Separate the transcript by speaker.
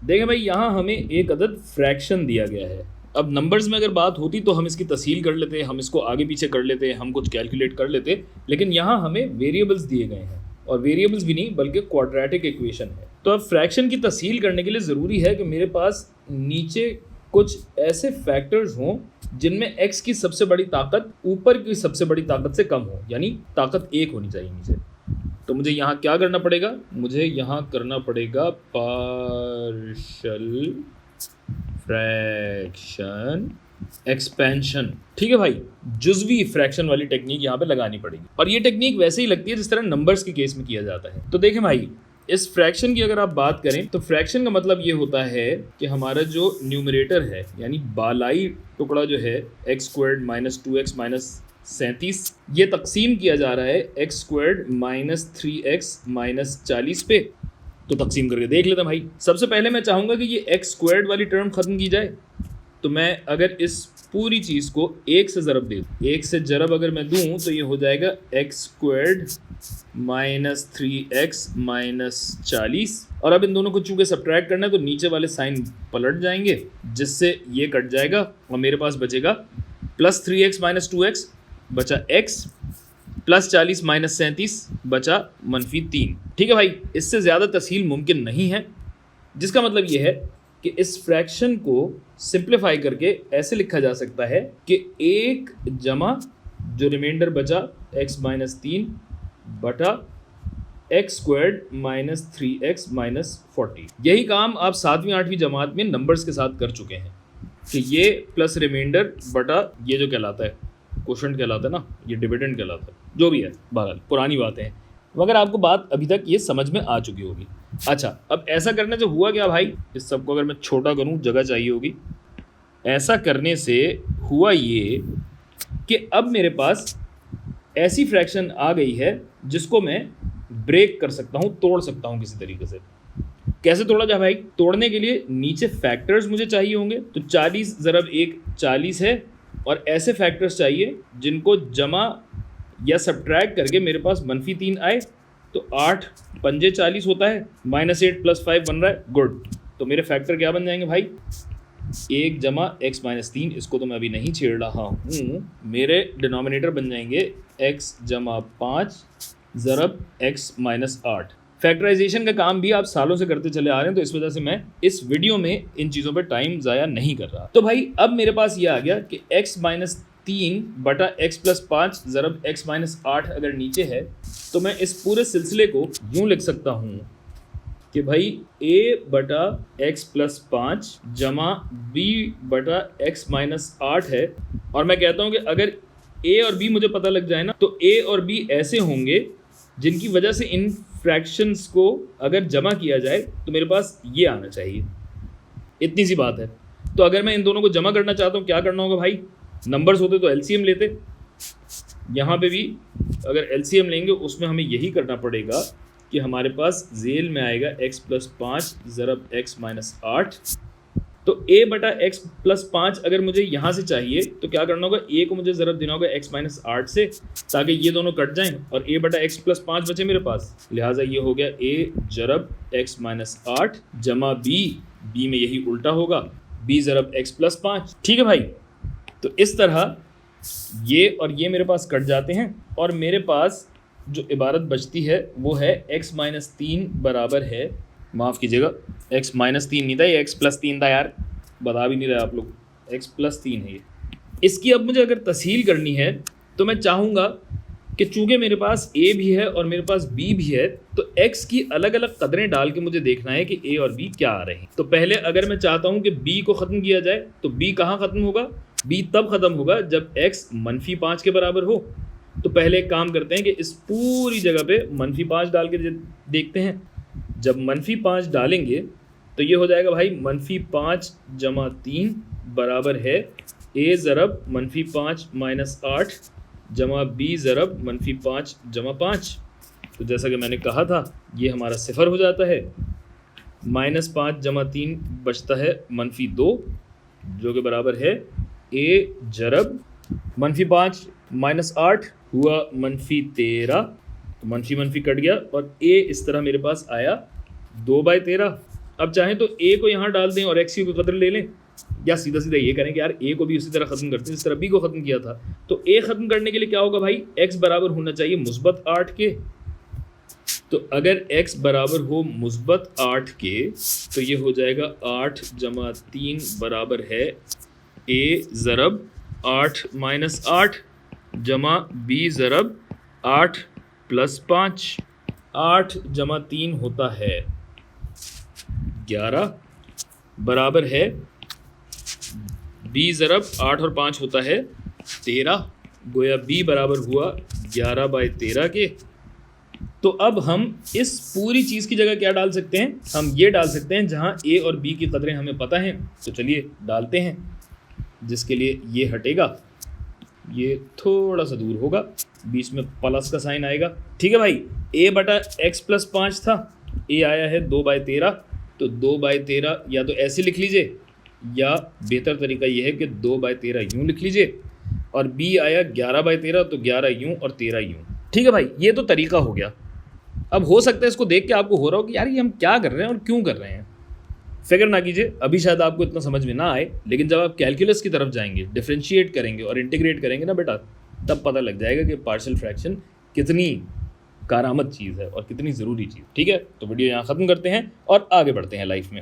Speaker 1: देखें भाई, यहाँ हमें एक अदद फ्रैक्शन दिया गया है। अब नंबर्स में अगर बात होती तो हम इसकी तस्हील कर लेते, हम इसको आगे पीछे कर लेते, हम कुछ कैलकुलेट कर लेते, लेकिन यहाँ हमें वेरिएबल्स दिए गए हैं, और वेरिएबल्स भी नहीं बल्कि क्वाड्रेटिक इक्वेशन है। तो अब फ्रैक्शन की तस्हील करने के लिए ज़रूरी है कि मेरे पास नीचे कुछ ऐसे फैक्टर्स हों जिनमें x की सबसे बड़ी ताकत ऊपर की सबसे बड़ी ताकत से कम हो, यानी ताकत 1 होनी चाहिए नीचे। तो मुझे यहाँ क्या करना पड़ेगा? मुझे यहाँ करना पड़ेगा पार्शल फ्रैक्शन एक्सपेंशन। ठीक है भाई, जुज़वी फ्रैक्शन वाली टेक्निक यहाँ पे लगानी पड़ेगी, और ये टेक्निक वैसे ही लगती है जिस तरह नंबर्स के केस में किया जाता है। तो देखें भाई, इस फ्रैक्शन की अगर आप बात करें तो फ्रैक्शन का मतलब ये होता है कि हमारा जो न्यूमरेटर है, यानी बालाई टुकड़ा जो है x squared minus 2x minus 37, ये तकसीम किया जा रहा है x squared minus 3x minus 40 पे। तो तकसीम करके देख लेते हैं भाई। सबसे पहले मैं चाहूँगा कि ये x स्क्वायर्ड वाली टर्म ख़त्म की जाए। तो मैं अगर इस पूरी चीज़ को 1 से ज़रब दे दूँ, 1 से ज़रब अगर मैं दूँ तो ये हो जाएगा x squared minus 3x minus 40। और अब इन दोनों को चूँकि सब्ट्रैक्ट करना है तो नीचे वाले साइन पलट जाएंगे, जिससे ये कट जाएगा और मेरे पास बचेगा प्लस 3x माइनस 2x बचा x, प्लस 40 माइनस 37 बचा मनफी 3। ठीक है भाई, इससे ज़्यादा तस्हील मुमकिन नहीं है, जिसका मतलब ये है कि इस फ्रैक्शन को सिंप्लीफाई करके ऐसे लिखा जा सकता है कि 1 जमा जो रिमाइंडर बचा x माइनस 3 बटा x squared minus 3x minus 40। यही काम आप 7वीं 8वीं जमात में नंबर्स के साथ कर चुके हैं कि ये प्लस रिमाइंडर बटा ये जो कहलाता है क्वोशंट कहलाता है ना, ये डिविडेंड कहलाता है, जो भी है, बहरहाल पुरानी बातें हैं, मगर आपको बात अभी तक ये समझ में आ चुकी होगी। अच्छा, अब ऐसा करने से हुआ क्या भाई? इस सब को अगर मैं छोटा करूं, जगह चाहिए होगी। ऐसा करने से हुआ ये कि अब मेरे पास ऐसी फ्रैक्शन आ गई है जिसको मैं ब्रेक कर सकता हूं, तोड़ सकता हूं किसी तरीके से। कैसे तोड़ा जाए भाई? तोड़ने के लिए नीचे फैक्टर्स मुझे चाहिए होंगे। तो 40 ज़रब 1 40 है, और ऐसे फैक्टर्स चाहिए जिनको जमा या सब्ट्रैक्ट करके मेरे पास मनफी 3 आए। तो 8 पंजे 40 होता है, माइनस 8 प्लस 5 बन रहा है, गुड। तो मेरे फैक्टर क्या बन जाएंगे भाई? 1 जमा x माइनस 3, इसको तो मैं अभी नहीं छेड़ रहा हूँ। मेरे डिनोमिनेटर बन जाएंगे x जमा 5 ज़रब x माइनस 8। फैक्टराइजेशन का काम भी आप सालों से करते चले आ रहे हैं, तो इस वजह से मैं इस वीडियो में इन चीज़ों पे टाइम ज़ाया नहीं कर रहा। तो भाई अब मेरे पास ये आ गया कि x माइनस 3 बटा x प्लस 5 ज़रब x माइनस 8 अगर नीचे है, तो मैं इस पूरे सिलसिले को यूँ लिख सकता हूँ कि भाई a बटा x प्लस 5 जमा b बटा x माइनस 8 है। और मैं कहता हूँ कि अगर a और b मुझे पता लग जाए ना, तो a और b ऐसे होंगे जिनकी वजह से इन फ्रैक्शंस को अगर जमा किया जाए तो मेरे पास ये आना चाहिए। इतनी सी बात है। तो अगर मैं इन दोनों को जमा करना चाहता हूँ, क्या करना होगा भाई? नंबर्स होते तो एलसीएम लेते। यहाँ पे भी अगर एलसीएम लेंगे उसमें हमें यही करना पड़ेगा कि हमारे पास जेल में आएगा x प्लस 5 ज़रब x माइनस 8। तो a बटा x प्लस 5 अगर मुझे यहाँ से चाहिए तो क्या करना होगा? a को मुझे ज़रब देना होगा x माइनस 8 से, ताकि ये दोनों कट जाएं और a बटा x प्लस 5 बचे मेरे पास। लिहाजा ये हो गया a ज़रब x माइनस 8 जमा b में यही उल्टा होगा, b ज़रब x प्लस 5। ठीक है भाई, तो इस तरह ये और ये मेरे पास कट जाते हैं, और मेरे पास जो इबारत बचती है वो है x माइनस 3 बराबर है, माफ़ कीजिएगा, x माइनस 3 नहीं था, ये x प्लस 3 था यार, बता भी नहीं रहे आप लोग, x प्लस 3 है ये। इसकी अब मुझे अगर तस्हील करनी है तो मैं चाहूँगा कि चूँकि मेरे पास a भी है और मेरे पास b भी है, तो x की अलग अलग कदरें डाल के मुझे देखना है कि a और b क्या आ रहे हैं। तो पहले अगर मैं चाहता हूँ कि b को ख़त्म किया जाए, तो b कहाँ ख़त्म होगा? b तब ख़त्म होगा जब x मनफी 5 के बराबर हो। तो पहले एक काम करते हैं कि इस पूरी जगह पे मनफी 5 डाल के देखते हैं। जब मनफी 5 डालेंगे तो ये हो जाएगा भाई मनफी 5 जमा 3 बराबर है a ज़रब मनफी 5 माइनस 8 जमा b ज़रब मनफी 5 जमा 5। तो जैसा कि मैंने कहा था, ये हमारा सिफर हो जाता है। माइनस 5 जमा 3 बचता है मनफी 2, जो कि बराबर है a ज़रब मनफी 5 माइनस 8 हुआ मनफी 13। तो मनफी मनफी कट गया और a इस तरह मेरे पास आया 2/13। अब चाहें तो ए को यहाँ डाल दें और एक्स की कदर ले लें, या सीधा सीधा ये करें कि यार ए को भी उसी तरह ख़त्म करते हैं जिस तरह बी को ख़त्म किया था। तो ए ख़त्म करने के लिए क्या होगा भाई, एक्स बराबर होना चाहिए मुस्बत 8 के। तो अगर x बराबर हो मुस्बत 8 के तो ये हो जाएगा 8 जमा 3 बराबर है a ज़रब 8 माइनस 8 जमा b ज़रब 8 प्लस 5। 8 जमा 3 होता है 11 बराबर है b ज़रब 8 और 5 होता है 13, गोया b बराबर हुआ 11/13 के। तो अब हम इस पूरी चीज़ की जगह क्या डाल सकते हैं, हम ये डाल सकते हैं जहाँ a और b की कदरें हमें पता हैं। तो चलिए डालते हैं, जिसके लिए ये हटेगा, ये थोड़ा सा दूर होगा, बीच में प्लस का साइन आएगा। ठीक है भाई, a बटा x प्लस 5 था, a आया है 2/13, तो 2/13 या तो ऐसे लिख लीजिए या बेहतर तरीका ये है कि 2/13 यूँ लिख लीजिए, और b आया 11/13, तो 11 यूँ और 13 यूँ। ठीक है भाई, ये तो तरीका हो गया। अब हो सकता है इसको देख के आपको हो रहा हो कि यार ये हम क्या कर रहे हैं और क्यों कर रहे हैं। फिक्र ना कीजिए, अभी शायद आपको इतना समझ में ना आए, लेकिन जब आप कैलकुलस की तरफ जाएंगे, डिफरेंशिएट करेंगे और इंटीग्रेट करेंगे ना बेटा, तब पता लग जाएगा कि पार्शियल फ्रैक्शन कितनी कारामद चीज़ है और कितनी ज़रूरी चीज़। ठीक है, तो वीडियो यहाँ ख़त्म करते हैं और आगे बढ़ते हैं लाइफ में।